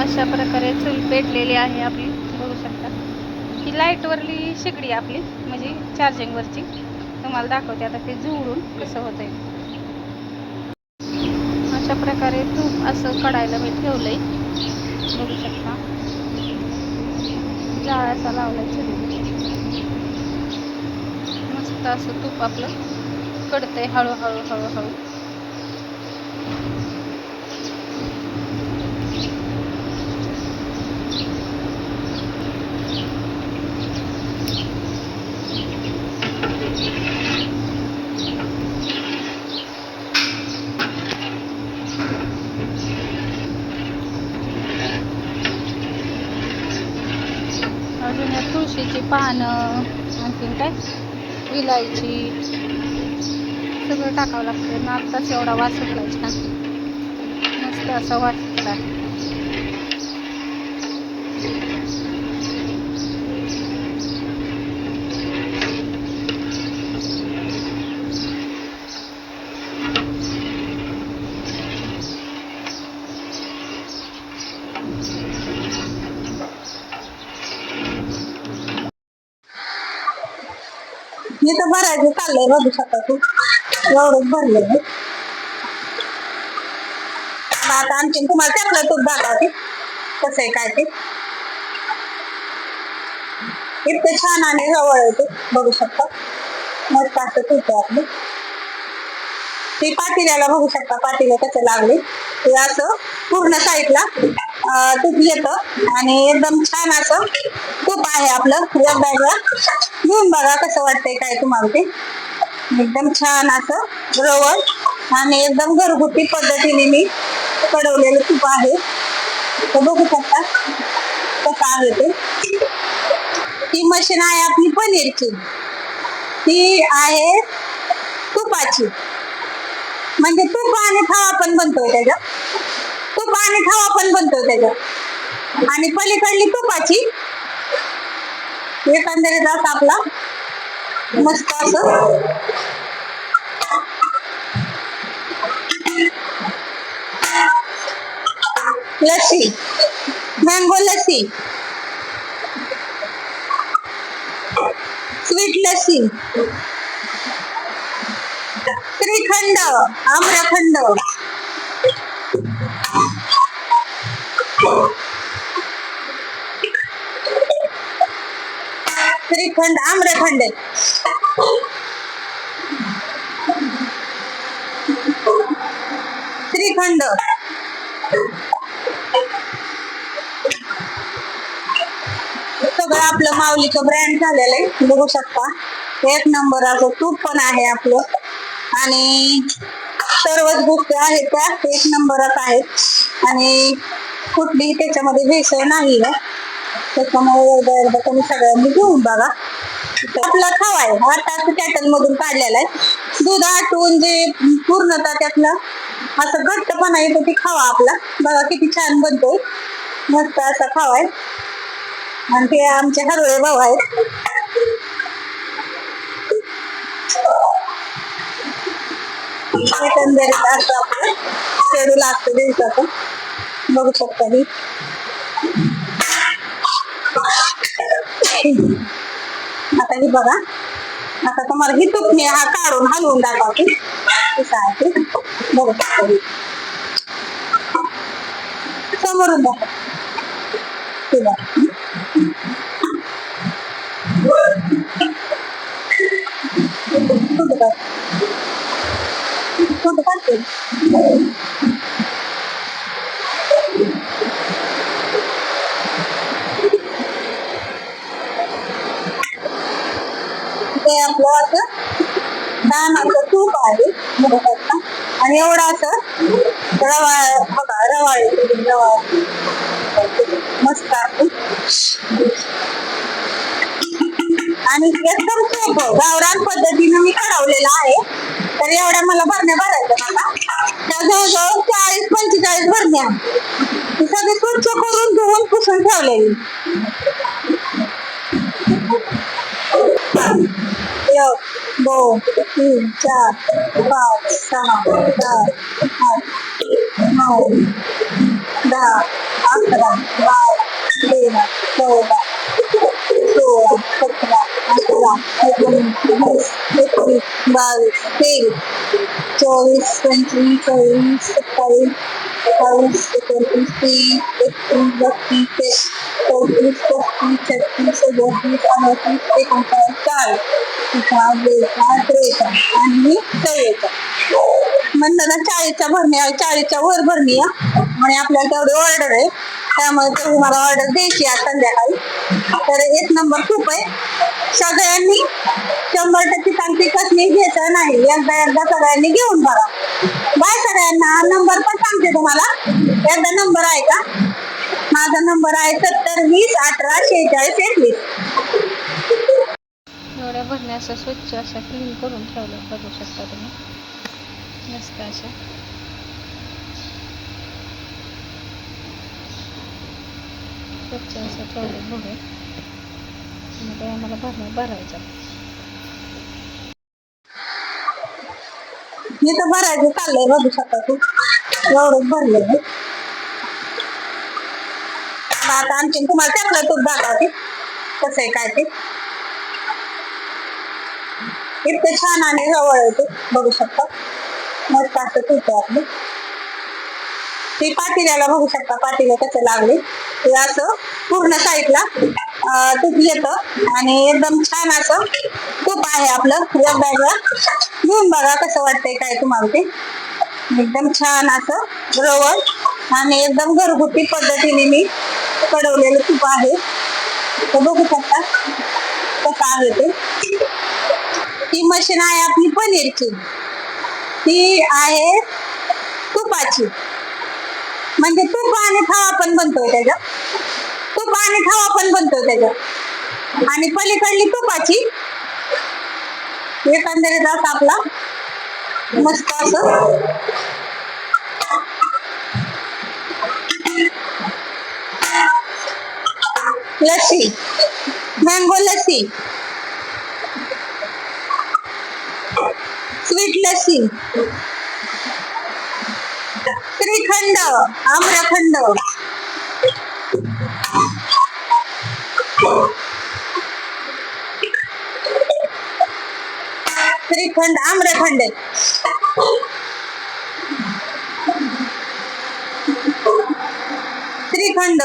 अशा प्रकारे चूल पेटलेली आहे आपली, बघू शकता. ही लाईटवरली शेगडी आपली, म्हणजे चार्जिंगवरची. तुम्हाला दाखवते आता ते जुळून कसं होतंय. अशा प्रकारे तूप असं कढायला मी ठेवलंय, बघू शकता. जाळ असा लावलाय चुलीवर. मस्त असं तूप आपलं कडतंय हळूहळू हळूहळू. अजून या तुळशीची पानं, आणखीन काय विलायची सगळं टाकावं लागतं ना. आत्ताच एवढा वास सुटलाय छान, मस्त असा वास सुटला. मी तर भरायचं चाललंय, बघू शकता तू एवढंच भरलेलं. आता आणखीन तुम्हाला त्यातलं तूप दाखवते कसं आहे काय ते. इतकं छान आणि जवळ येते, बघू शकता. मस्त असं तूप आहे आपलं. ते पातेल्याला बघू शकता, पातेलं कसं लागले ते असं पूर्ण साईडला तूप येतं आणि एकदम छान असं तूप आहे आपलं. एकदा घेऊन बघा कसं वाटतंय काय तुम्हाला ते. एकदम छान असं रवळ आणि एकदम घरगुती पद्धतीने मी कडवलेलं तूप आहे, तर बघू शकता कसं आहे ते. ही मशीन आहे आपली पनीरची, ती आहे तुपाची, म्हणजे तूप आणि खवा पण बनतोय त्याच्यात. तूप आणि खवा पण बनतोय त्याच्यात. आणि पलीकडली तुपाची एकंदरीत असं आपला मस्त असं लस्सी, मँगो लस्सी, स्वीट लस्सी, श्रीखंड, आम्रखंड, श्रीखंड, आम्रखंड, श्रीखंड, सगळं आपलं माऊलीचं ब्रँड झालेलं आहे, बघू शकता. एक नंबर असं तूप पण आहे आपलं आणि सर्वच गोष्टी आहेत त्या एक नंबरच आहेत आणि कुठलीही त्याच्यामध्ये भेसळ नाही आहे. त्याच्यामुळे एकदा तुम्ही सगळ्यांनी घेऊन बघा. आपला खवा आहे आता कॅटल मधून काढलेला आहे. दूध आटून जे पूर्णतः त्यातलं असं घट्टपणा येतो ते खावा आपला. बघा किती छान बनतो, मस्त असा खावा आहे. आणि ते आमचे हरवळे भाऊ आहेत. एकंदरीत असं आपलं शेड्यूल असतं दिवसाचं, बघू शकता. ही आता ही बघा, आता तुम्हाला ही तुपणी हा काढून हलवून दाखवते कसं आहे ते, बघू शकता. समोरून दाखव ते आपलं असं छान असं तूप आहे, बघू शकता. आणि एवढा असं रवा बघा, रवा मस्त आहे आणि एकदम सोपं गावरान पद्धतीने मी काढवलेलं आहे. तर एवढ्या मला भरण्या भरायच्या मला, त्या जवळजवळ 40-45 भरण्या सगळे स्वच्छ करून धुवून पुसून ठेवलेली. 1, 2, 3, 4, 5, 6, 7, 8, 9, 10, 11, 12, 13, 14, 16, 17, 18, 19, 20, 21, 22, 23, 24, 25, 26, 27, 28, 29, 30, 31, 32, 33, 34, 35, 36, 37, 38, 39, म्हणलं ना 40च्या भरण्या 40च्या वर भरणी आहे आणि आपल्याला तेवढी ऑर्डर आहे त्यामुळे तेवढी मला ऑर्डर द्यायची आहे संध्याकाळी. तर 1 नंबर खूप आहे. सगळ्यांनी 100% सांगते कसली घ्यायचं नाही, एकदा सगळ्यांनी घेऊन बघा. बाय सगळ्यांना. नंबर पण सांगते तुम्हाला, एकदा नंबर आहे का? माझा नंबर आहे 70 20 18 46 21. एवढ्या भरण्या असं स्वच्छ अशा क्लीन करून ठेवल्या बघू शकता तुम्ही, मस्त अशा. स्वच्छ असं ठेवले बघू. मध्ये आम्हाला भरण्या भरायच्या. मी तर भरायचं चाललंय बघू शकता तू, एवढंच भरलंय. आता आणखी तुम्हाला त्यातलं तूप दाखवते कसं आहे काय ते. इतकं छान आणि जवळ येते बघू शकता, मस्त असं तूप आहे आपलं. ते पातेल्याला बघू शकता, पातेलं कसं लागले ते असं पूर्ण साईडला तूप येतं आणि एकदम छान असं तूप आहे आपलं. वेगवेगळं घेऊन बघा कसं वाटतंय काय तुम्हाला ते. एकदम छान असं रवळ आणि एकदम घरगुती पद्धतीने मी कडवलेलं तूप आहे. तर बघू शकता कसं आहे ते. ही मशीन आहे आपली पनीरची, ती आहे तुपाची. म्हणजे तूप आणि खवा पण बनतोय त्याच्यात, तूप आणि खवा पण बनतोय त्याच्यात. आणि पलीकडली तुपाची एकंदरीत असं आपला मस्त असं लस्सी, मँगो लस्सी, स्वीट लस्सी, श्रीखंड, आम्रखंड, श्रीखंड, आम्रखंड, श्रीखंड,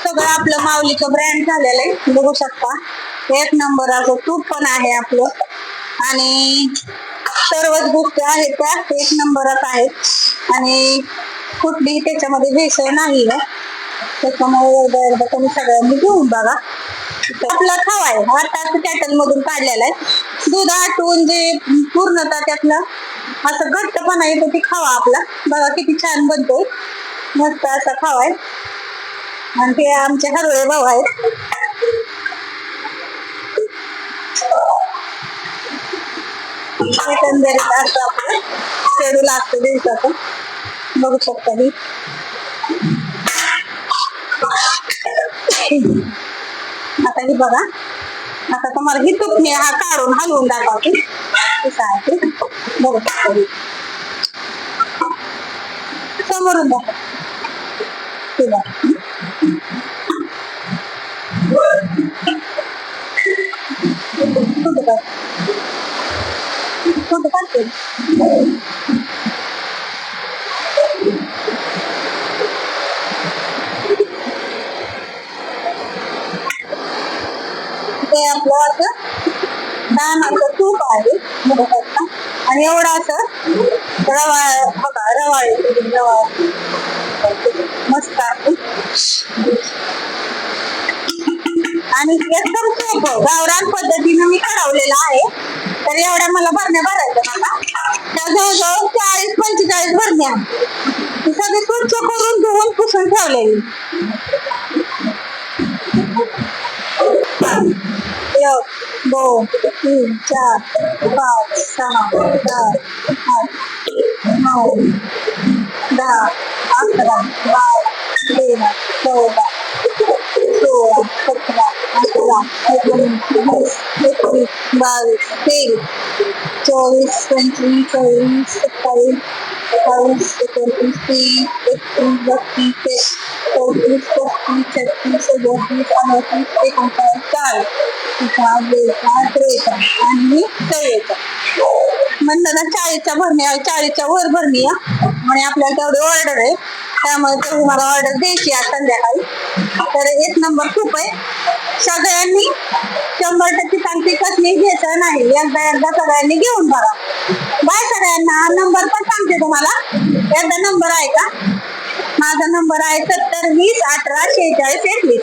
सगळं आपलं माऊलीचं ब्रँड झालेलं आहे बघू शकता. 1 नंबर असं तूप पण आहे आपलं आणि सर्वच गोष्टी आहेत त्या 1 नंबरच आहेत आणि कुठलीही त्याच्यामध्ये भेसळ नाही आहे. त्याच्यामुळे एकदा तुम्ही सगळ्यांनी घेऊन बघा. आपला खवा आहे आता कॅटल मधून काढलेला आहे. दूध आटून जे पूर्णतः त्यातलं असं घट्टपणा येतो ते खवा आपला बघा किती छान बनतो. मस्त असा खवा आहे आणि ते आमचे हरवळे भाऊ आहेत. एकंदरीत असं आपलं शेड्यूल असतं दिवसाचं बघू शकता. ही आता ही बघा, आता तुम्हाला ही तुपणी हा काढून हलवून दाखवते कसं आहे ते बघू शकता. समोरून दाखव ते आपलं असं दाण्याचं तूप आहे बघू शकता आणि एवढं असं रवा बघा, रवा मस्त आहे आणि एकदम सोपं गावरान पद्धतीनं मी काढवलेलं आहे. तर एवढ्या मला भरण्या भरायच्या मला त्या जवळजवळ 40-45 भरण्या सगळे स्वच्छ करून धुवून पुसून ठेवलेली. 1 2 3 4 5 6 7 8 9 10 11 12 13 14 16 17 18 19 20 21, 22, 23, 24, 25, 26, 27, 28, 29, 30, 31, 32, 33, 34, 35, 36, 37, 38, 39, 40, 41, 43 आणि 44. म्हणतात 40च्या भरणी आहे, 40च्या वर भरणी आहे आणि आपल्याला तेवढी ऑर्डर आहे, त्यामुळे तेवढी मला ऑर्डर द्यायची आहे संध्याकाळी. तर 1 नंबर खूप आहे. सगळ्यांनी 100% सांगते कसली घ्यायचं नाही, एकदा सगळ्यांनी घेऊन बघा. बाय सगळ्यांना. नंबर पण सांगते तुम्हाला, एकदा नंबर आहे का? माझा नंबर आहे 70 20 18 46 21.